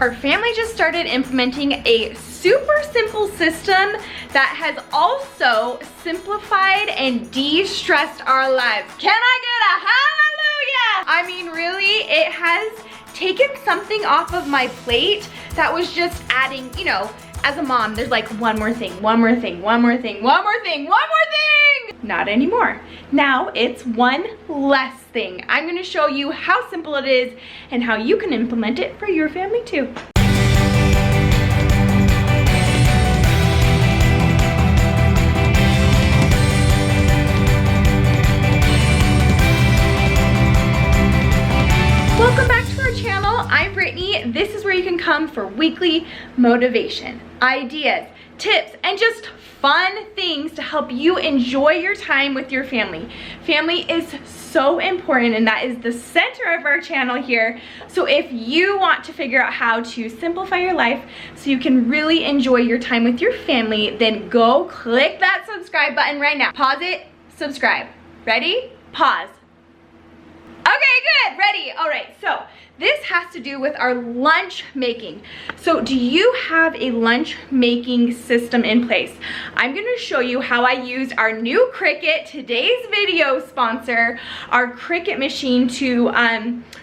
Our family just started implementing a super simple system that has also simplified and de-stressed our lives. Can I get a hallelujah? I mean, really, it has taken something off of my plate that was just adding, you know, as a mom, there's like one more thing, one more thing, one more thing, one more thing, one more thing. Not anymore. Now it's one less thing. I'm gonna show you how simple it is and how you can implement it for your family too. Welcome back to our channel. I'm Brittany. This is where you can come for weekly motivation, ideas, tips, and just fun things to help you enjoy your time with your family. Family is so important, and that is the center of our channel here. So if you want to figure out how to simplify your life so you can really enjoy your time with your family, then go click that subscribe button right now. Pause it, subscribe. Ready? Pause. Okay, good, ready. All right, so this has to do with our lunch making. So do you have a lunch making system in place? I'm gonna show you how I used our new Cricut, today's video sponsor, our Cricut Machine to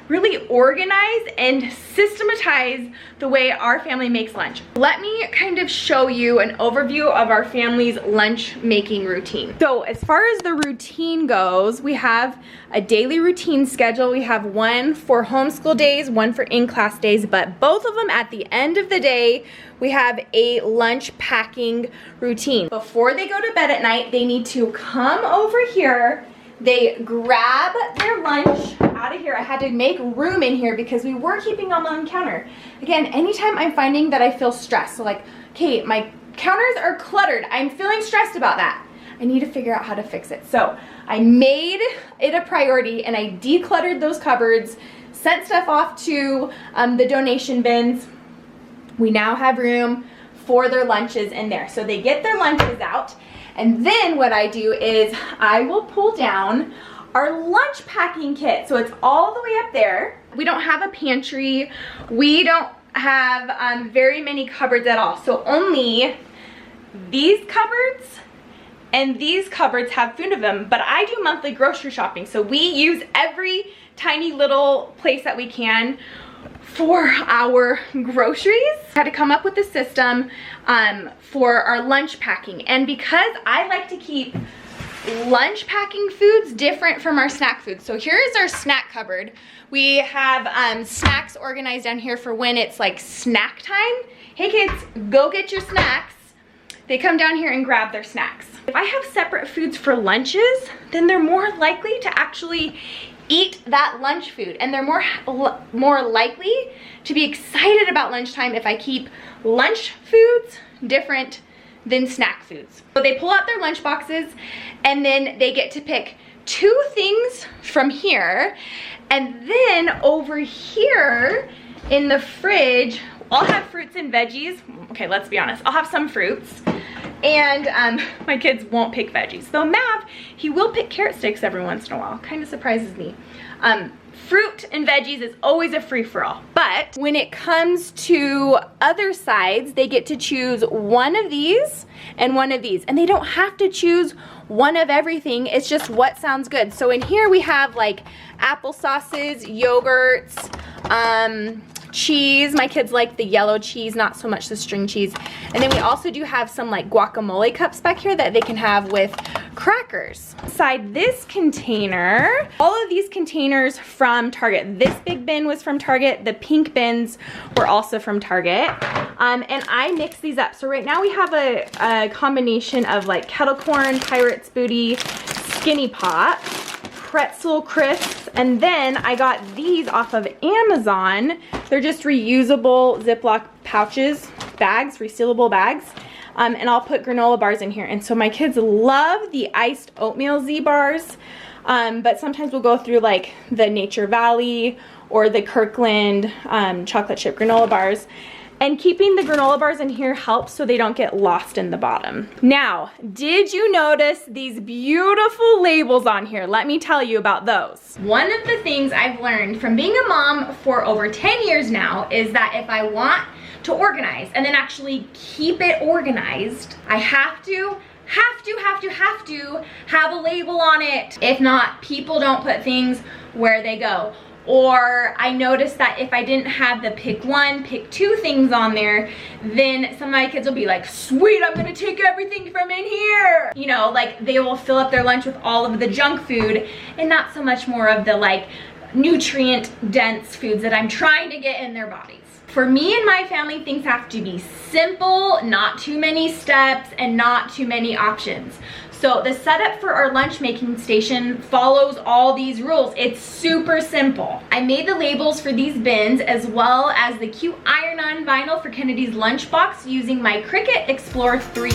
really organize and systematize the way our family makes lunch. Let me kind of show you an overview of our family's lunch making routine. So as far as the routine goes, we have a daily routine schedule. We have one for homeschool days, one for in-class days, but both of them at the end of the day, we have a lunch packing routine. Before they go to bed at night, they need to come over here. They grab their lunch out of here. I had to make room in here because we were keeping them on the counter. Again, anytime I'm finding that I feel stressed, so like, okay, my counters are cluttered. I'm feeling stressed about that. I need to figure out how to fix it. So I made it a priority and I decluttered those cupboards, sent stuff off to the donation bins. We now have room for their lunches in there. So they get their lunches out. And then what I do is I will pull down our lunch packing kit. So it's all the way up there. We don't have a pantry. We don't have very many cupboards at all. So only these cupboards and these cupboards have food in them, but I do monthly grocery shopping. So we use every tiny little place that we can for our groceries. I had to come up with a system for our lunch packing. And because I like to keep lunch packing foods different from our snack foods. So here is our snack cupboard. We have snacks organized down here for when it's like snack time. Hey kids, go get your snacks. They come down here and grab their snacks. If I have separate foods for lunches, then they're more likely to actually eat that lunch food, and they're more likely to be excited about lunchtime if I keep lunch foods different than snack foods. So they pull out their lunch boxes and then they get to pick 2 things from here, and then over here in the fridge I'll have fruits and veggies. Okay, let's be honest, I'll have some fruits, and my kids won't pick veggies. Though Mav, he will pick carrot sticks every once in a while. Kind of surprises me. Fruit and veggies is always a free-for-all. But when it comes to other sides, they get to choose one of these and one of these. And they don't have to choose one of everything. It's just what sounds good. So in here we have like applesauces, yogurts, cheese. My kids like the yellow cheese, not so much the string cheese. And then we also do have some like guacamole cups back here that they can have with crackers. Inside this container, all of these containers from Target. This big bin was from Target. The pink bins were also from Target. And I mix these up. So right now we have a combination of like kettle corn, Pirate's Booty, Skinny Pop, pretzel crisps, and then I got these off of Amazon. They're just reusable Ziploc pouches, bags, resealable bags. And I'll put granola bars in here. And so my kids love the iced oatmeal Z bars, but sometimes we'll go through like the Nature Valley or the Kirkland chocolate chip granola bars. And keeping the granola bars in here helps so they don't get lost in the bottom. Now, did you notice these beautiful labels on here? Let me tell you about those. One of the things I've learned from being a mom for over 10 years now is that if I want to organize and then actually keep it organized, I have to have a label on it. If not, people don't put things where they go. Or I noticed that if I didn't have the pick one, pick two things on there, then some of my kids will be like, sweet, I'm gonna take everything from in here. You know, like they will fill up their lunch with all of the junk food and not so much more of the like nutrient dense foods that I'm trying to get in their bodies. For me and my family, things have to be simple, not too many steps and not too many options. So the setup for our lunch making station follows all these rules. It's super simple. I made the labels for these bins as well as the cute iron-on vinyl for Kennedy's lunchbox using my Cricut Explorer 3.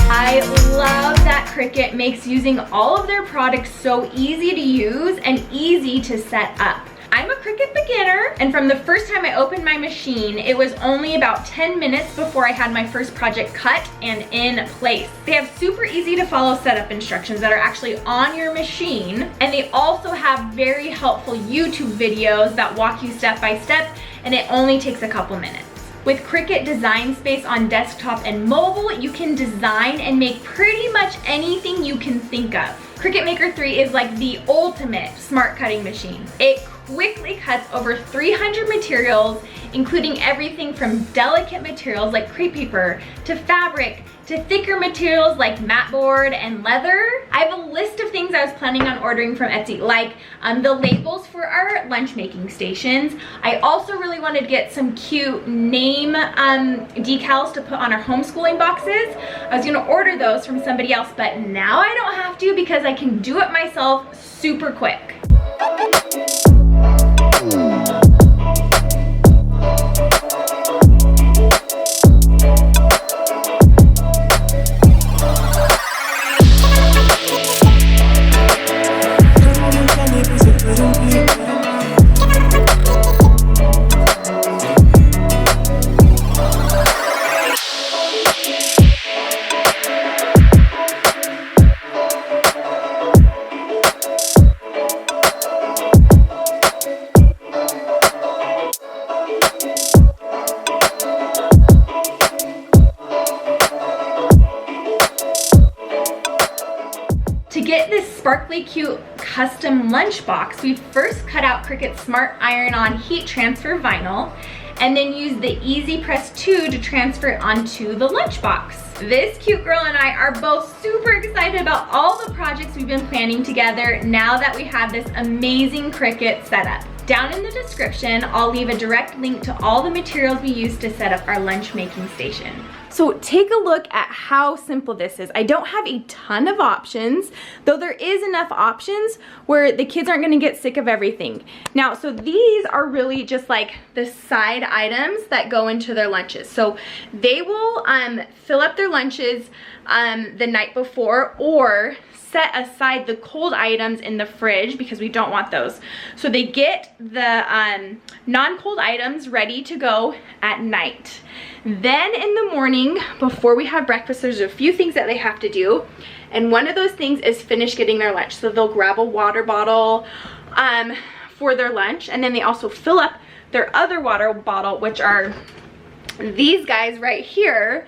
I love that Cricut makes using all of their products so easy to use and easy to set up. I'm a Cricut beginner, and from the first time I opened my machine, it was only about 10 minutes before I had my first project cut and in place. They have super easy to follow setup instructions that are actually on your machine, and they also have very helpful YouTube videos that walk you step by step, and it only takes a couple minutes. With Cricut Design Space on desktop and mobile, you can design and make pretty much anything you can think of. Cricut Maker 3 is like the ultimate smart cutting machine. It quickly cuts over 300 materials, including everything from delicate materials like crepe paper to fabric to thicker materials like mat board and leather. I have a list of things I was planning on ordering from Etsy, like the labels for our lunch making stations. I also really wanted to get some cute name decals to put on our homeschooling boxes. I was gonna order those from somebody else, but now I don't have to because I can do it myself super quick. To get this sparkly cute custom lunchbox, we first cut out Cricut Smart Iron-On Heat Transfer Vinyl and then use the Easy Press 2 to transfer it onto the lunchbox. This cute girl and I are both super excited about all the projects we've been planning together now that we have this amazing Cricut setup. Down in the description, I'll leave a direct link to all the materials we used to set up our lunch making station. So take a look at how simple this is. I don't have a ton of options, though there is enough options where the kids aren't gonna get sick of everything. Now, so these are really just like the side items that go into their lunches. So they will fill up their lunches the night before or set aside the cold items in the fridge because we don't want those. So they get the non-cold items ready to go at night. Then in the morning, before we have breakfast, there's a few things that they have to do. And one of those things is finish getting their lunch. So they'll grab a water bottle for their lunch. And then they also fill up their other water bottle, which are these guys right here.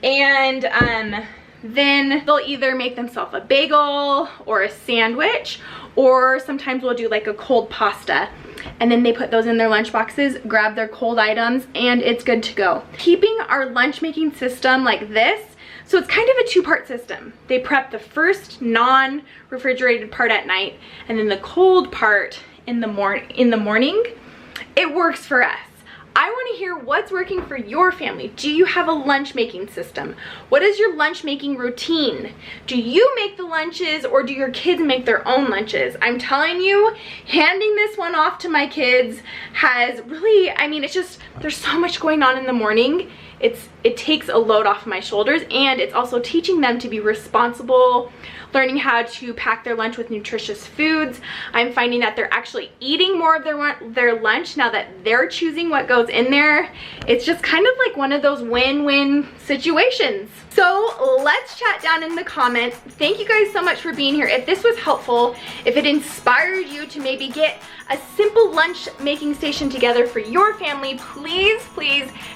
And then they'll either make themselves a bagel or a sandwich, or sometimes we'll do like a cold pasta. And then they put those in their lunch boxes, grab their cold items, and it's good to go. Keeping our lunch making system like this, so it's kind of a two-part system. They prep the first non-refrigerated part at night, and then the cold part in the morning. It works for us. I want to hear what's working for your family. Do you have a lunch making system? What is your lunch making routine? Do you make the lunches or do your kids make their own lunches? I'm telling you, handing this one off to my kids has really, I mean, it's just, there's so much going on in the morning. It takes a load off my shoulders, and it's also teaching them to be responsible, learning how to pack their lunch with nutritious foods. I'm finding that they're actually eating more of their lunch now that they're choosing what goes in there. It's just kind of like one of those win-win situations. So let's chat down in the comments. Thank you guys so much for being here. If this was helpful, if it inspired you to maybe get a simple lunch making station together for your family, please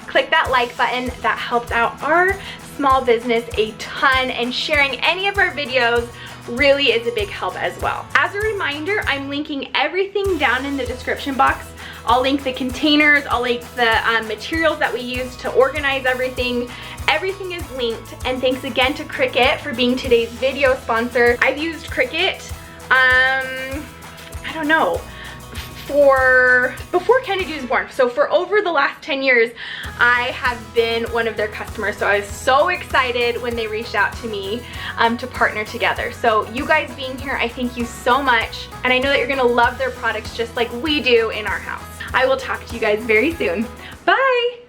click that like button. That helps out our small business a ton, and sharing any of our videos really is a big help as well. As a reminder, I'm linking everything down in the description box. I'll link the containers, I'll link the materials that we use to organize everything. Everything is linked, and thanks again to Cricut for being today's video sponsor. I've used Cricut, I don't know, before Kennedy was born. So for over the last 10 years, I have been one of their customers. So I was so excited when they reached out to me to partner together. So you guys being here, I thank you so much. And I know that you're gonna love their products just like we do in our house. I will talk to you guys very soon. Bye.